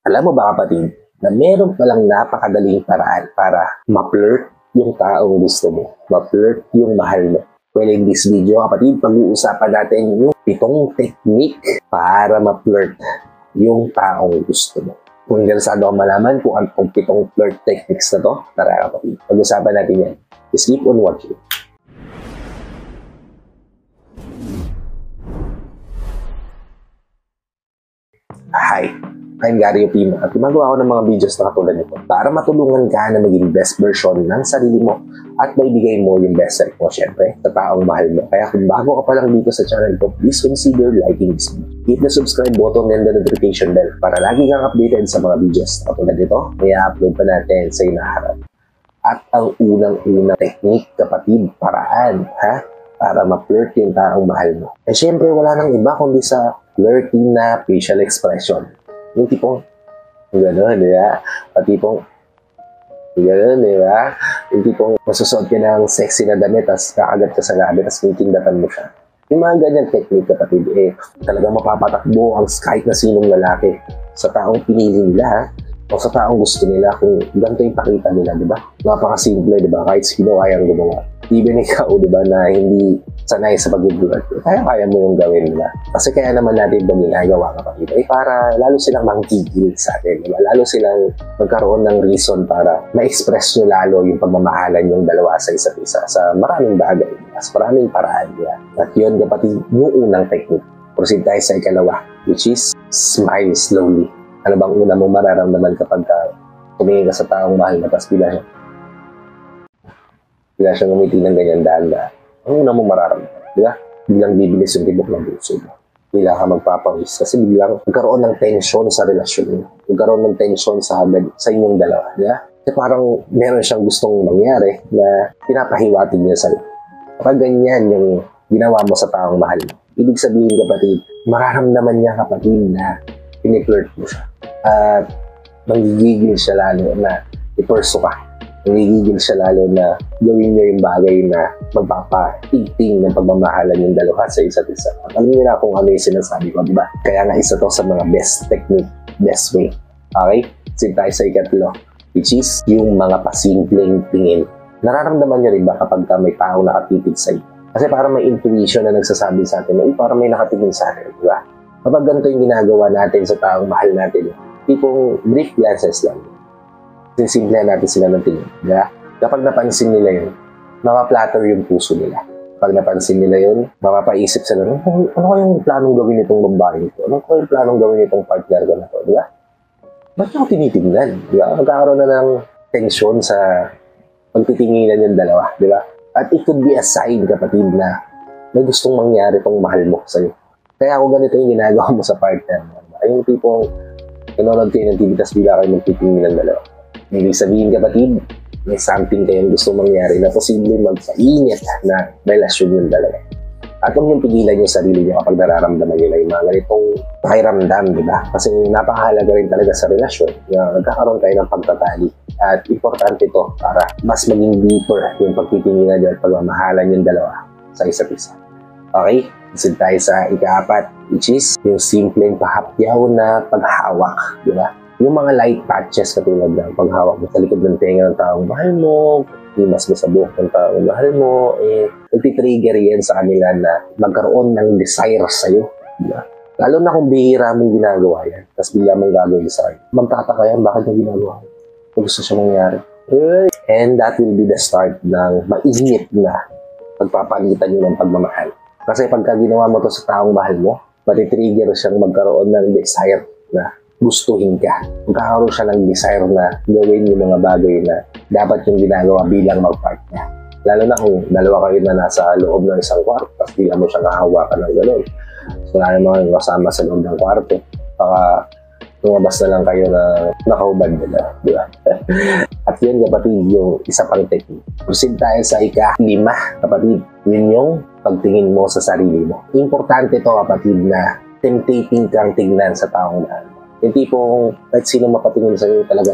Alam mo ba kapatid, na meron palang napakadaling paraan para ma-flirt yung taong gusto mo, ma-flirt yung mahal mo. Well, in this video kapatid, pag-uusapan natin yung 7 technique para ma-flirt yung taong gusto mo. Kung interesado ka malaman kung anong 7 flirt techniques na to, tara kapatid, pag-usapan natin yan. Just keep on watching. Hi, I'm Gary Opimo at gumagawa ako ng mga videos na katulad nito para matulungan ka na maging best version ng sarili mo at maibigay mo yung best self mo syempre sa taong mahal mo. Kaya kung bago ka pa lang dito sa channel ko, please consider liking this video. Hit the subscribe button and the notification bell para lagi kang updated sa mga videos na katulad nito. May upload pa natin sa inaharap. At ang unang-unang technique kapatid, paraan para ma-flirt yung taong mahal mo. Eh syempre wala nang iba kundi sa flirting na facial expression. Yung tipong gano'n, di ba? At tipong gano'n, di ba? Yung tipong masusuot ka ng sexy na damit tapos kakagat ka sa labi tapos kinikindatan mo siya. Yung mga ganyan technique kapatid, talagang mapapatakbo ang kahit na sinong lalaki sa taong pinili nila o sa taong gusto nila kung ganito yung pakita nila, di ba? Napakasimple, di ba? Kahit sino kayang gumawa. Even ikaw, di ba, na hindi sanay sa pag-flirt, kaya mo yung gawin nila. Kasi kaya naman natin ito ginagawa kapatid, para lalo silang mangkigil sa atin, di ba? Lalo silang magkaroon ng reason para ma-express nyo lalo yung pagmamahalan yung dalawa sa isa't isa sa maraming bagay, sa maraming paraan. Diba? At yun kapatid, yung unang technique. Proceed tayo sa ikalawa, which is smile slowly. Ano bang una mong mararamdaman kapag tumingin ka sa taong mahal na tapos bigla siyang umiti ng ganyan dahil ang una mong mararamdaman, di ba? Biglang bibilis yung tibok ng puso mo. Bigla ka magpapawis kasi biglang magkaroon ng tension sa relasyon mo. Magkaroon ng tension sa inyong dalawa, di ba? Kasi parang meron siyang gustong mangyari na pinapahiwatig niya sa'yo. Kapag ganyan yung ginawa mo sa taong mahal mo, ibig sabihin kapatid, mararamdaman niya kapatid na piniflirt mo siya. At manggigigil siya lalo na iperso ka. Manggigigil siya lalo na gawin niya yung bagay na magpapaigting ng pagmamahalan yung dalawa sa isa't isa. At alam niyo na kung ano yung sinasabi ko, diba? Kaya nga isa to sa mga best technique, best way. Okay? Sige tayo sa ikatlo, which is yung mga pasimpleng tingin. Nararamdaman niyo rin ba kapag may tao nakatitig sa'yo? Kasi parang may intuition na nagsasabi sa atin na parang may nakatingin sa atin, diba? Kapag ganito yung ginagawa natin sa taong mahal natin, tipong brief glances lang. Simple natin sila ng tingin. Diba? Kapag napansin nila yun, mapaplatter yung puso nila. Kapag napansin nila yun, mapapaisip sila, ano kayong planong gawin itong babae nito? Ano kayong planong gawin itong partner ko na to? Diba? Ba't niyo ako tinitignan? Diba? Magkakaroon na ng tension sa pagtitinginan yung dalawa. Diba? At it could be a sign, kapatid, na may gustong mangyari itong mahal mo sa'yo. Kaya ako ganito yung ginagawa mo sa partner mo. Ay yung tipong nanonood kayo ng TV tapos bigla kayo magtitingin ng dalawa. Ibig sabihin kapatid, may something kayong gusto mangyari na posible magpainit na relasyon yung dalawa. At huwag yung pigilan yung sarili nyo kapag nararamdaman nyo na yung mga ganitong pakiramdam, di ba? Kasi napakahalaga rin talaga sa relasyon na nagkakaroon kayo ng pagtatali. At importante ito para mas maging deeper yung pagtitinginan nyo at pagmamahalan yung dalawa sa isa't isa. Okay? Isid tayo sa ika-4, which is yung simpleng pahapyaw na paghawak, di ba? Yung mga light touches katulad ng paghawak mo sa likod ng tenga ng taong mahal mo, imas mo sa buhok ng taong mahal mo, nagtitrigger yan sa kanila na magkaroon ng desire sa'yo, di ba? Lalo na kung bihira mong ginagawa yan, tapos bigla mong gagawin sa'yo. Magtataka yan, bakit yung ginagawa yan? Kung gusto siya mangyari. And that will be the start ng mainit na pagpapalitan nyo ng pagmamahal. Kasi pagka ginawa mo to sa taong mahal mo, matitrigger siyang magkaroon ng desire na gustuhin ka. Magkakaroon siya ng desire na gawin yung mga bagay na dapat yung ginagawa bilang mag-partner. Lalo na kung dalawa kayo na nasa loob ng isang kwarto, tapos bigla mo siya kahawakan ng gano'n. So, wala namang kasama sa loob ng kwarto. Baka lumabas na lang kayo na nakaubad nila, di ba? At yun kapatid, yung isa pang technique. Proceed tayo sa ika-5, kapatid. Yun yung pagtingin mo sa sarili mo. Importante to kapatid na temptating kang tignan sa taong mahal. Yung tipong kahit sino mapatingin sa'yo talaga,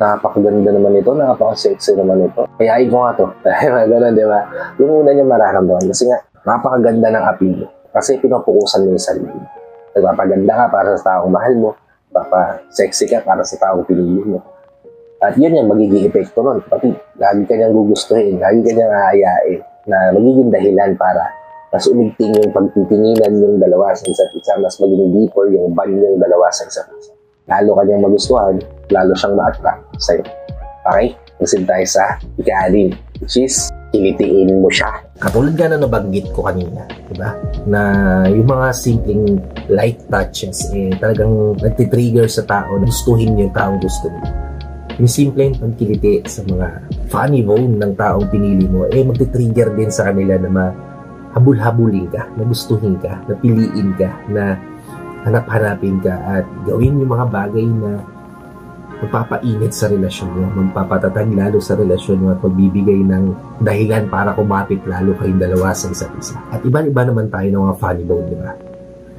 napakaganda naman ito, napaka-sexy naman ito. Kaya ko nga to. Ganun, di ba? Yung una niya mararamdaman. Kasi nga, napakaganda ng appeal. Kasi pinupukusan mo yung sarili. Nagpapaganda ka para sa taong mahal mo. Papa-sexy ka para sa taong pinili mo. At yun yung magiging epekto nun. Pati, lagi ka niyang gugustuhin, lagi ka niyang aayain na magiging dahilan para mas umigting yung pagtitinginan yung dalawa sa isa't isa, mas maging deeper yung bond yung dalawa sa isa't isa. Lalo ka niyang magustuhan, lalo siyang ma-attract sa'yo. Okay? Masin tayo sa ika-6, which is kilitiin mo siya. Katulad nga na nabanggit ko kanina, diba? Na yung mga simpleng light touches, talagang nagtitrigger sa tao na gustuhin yung taong gusto mo. Yung simpleng pagkiliti sa mga funny bone ng taong pinili mo, magtitrigger din sa kanila na habul-habulin ka, na gustuhin ka, na piliin ka, na hanap-hanapin ka at gawin yung mga bagay na magpapainit sa relasyon mo, magpapatatag lalo sa relasyon mo at magbibigay ng dahilan para kumapit lalo kayong dalawa sa isa't isa. At iba-iba naman tayo ng mga funny bone, di ba?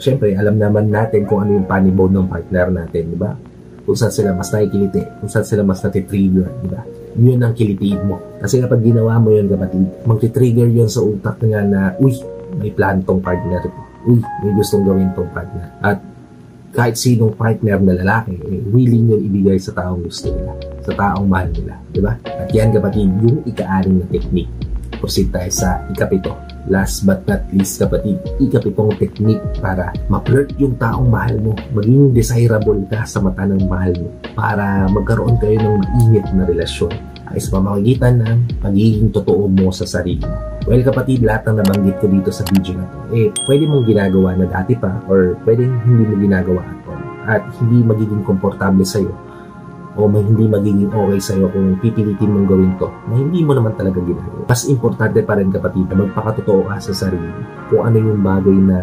Siyempre, alam naman natin kung ano yung funny bone ng partner natin, di ba? Kung saan sila mas nakikiliti, kung saan sila mas natitrigger, di ba? Yun ang kilitiin mo. Kasi kapag ginawa mo yun, kapatid, magtitrigger yun sa utak nga na, uy, may plan tong partner. Uy, may gustong gawin tong partner. At kahit sinong partner na lalaki, willing yun ibigay sa taong gusto nila, sa taong mahal nila. Di ba? At yan, kapatid, yung ika-6 na technique. Proceed tayo sa ika-7. Last but not least, kapatid, ika-7 technique para ma-flirt yung taong mahal mo, maging desirable ka sa mata ng mahal mo, para magkaroon kayo ng mainit na relasyon ay sa pamamagitan ng pagiging totoo mo sa sarili mo. Well, kapatid, lahat ng nabanggit ko dito sa video na to, pwede mong ginagawa na dati pa or pwedeng hindi mo ginagawa at hindi magiging komportable sa'yo o hindi magiging okay sa'yo kung pipilitin mong gawin to na hindi mo naman talaga ginagawa. Mas importante pa rin, kapatid, na magpakatotoo ka sa sarili kung ano yung bagay na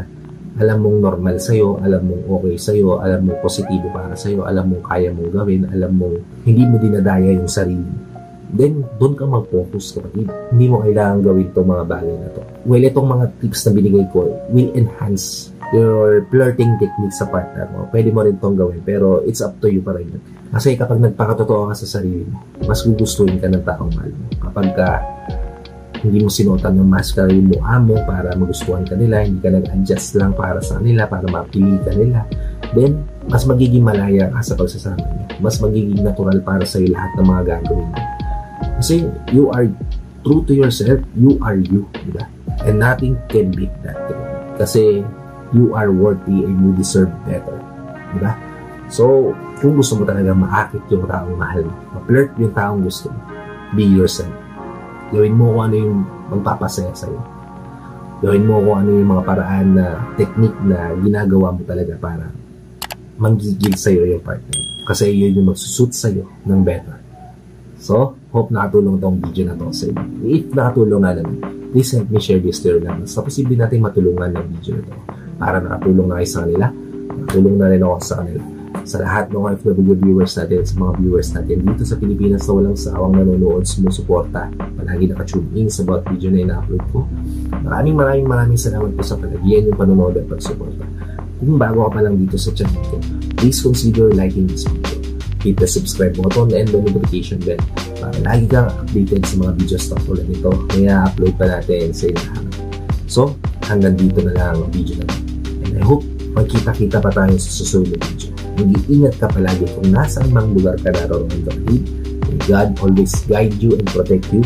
alam mong normal sa'yo, alam mong okay sa'yo, alam mong positibo para sa'yo, alam mong kaya mong gawin, alam mong hindi mo dinadaya yung sarili. Then, doon ka mag-focus, kapatid. Hindi mo kailangan gawin itong mga bagay na to. Well, itong mga tips na binigay ko will enhance your flirting technique sa partner mo. Pwede mo rin itong gawin, pero it's up to you pa rin. Kasi kapag nagpakatotoo ka sa sarili mo, mas gugustuhin ka ng taong mahal mo. Kapag hindi mo sinuotan ng maskara yung mukha mo para magustuhan ka nila, hindi ka nag-adjust lang para sa kanila, para mapili ka nila, then, mas magiging malaya ka sa pagsasama niyo. Mas magiging natural para sa'yo lahat ng mga gagawin mo. Kasi you are true to yourself, you are you, diba? And nothing can beat that. Kasi you are worthy and you deserve better, diba? So, kung gusto mo talaga maakit yung taong mahal mo, ma-flirt yung taong gusto mo, be yourself. Gawin mo kung ano yung magpapasaya sa'yo. Gawin mo kung ano yung mga paraan na technique na ginagawa mo talaga para manggigil sa'yo yung partner. Kasi yun yung magsusuit sa'yo ng better. So, hope nakatulong tong video na to sa inyo. If nakatulong na naman, please help me share this to your lovers. Sa posible natin matulungan ng video na to para nakatulong na kayo sa kanila, nakatulong na rin ako sa kanila. Sa lahat ng FW viewers natin, sa mga viewers natin dito sa Pilipinas na walang sawang nanonood, sumusuporta, palagi nakatune in sa bawat video na ina-upload ko. Maraming salamat po sa palagian yung panonood at pagsuporta. Kung bago ka pa lang dito sa channel ko, please consider liking this video. Hit the subscribe button and the notification bell para lagi kang updated sa mga videos na tulad nito na i-upload pa natin sa inahanap. So, hanggang dito na lang ang video na ito. And I hope magkita-kita pa tayo sa susunod na video. Mag-iingat ka palagi kung nasaan mang lugar ka naroon kapatid. May God always guide you and protect you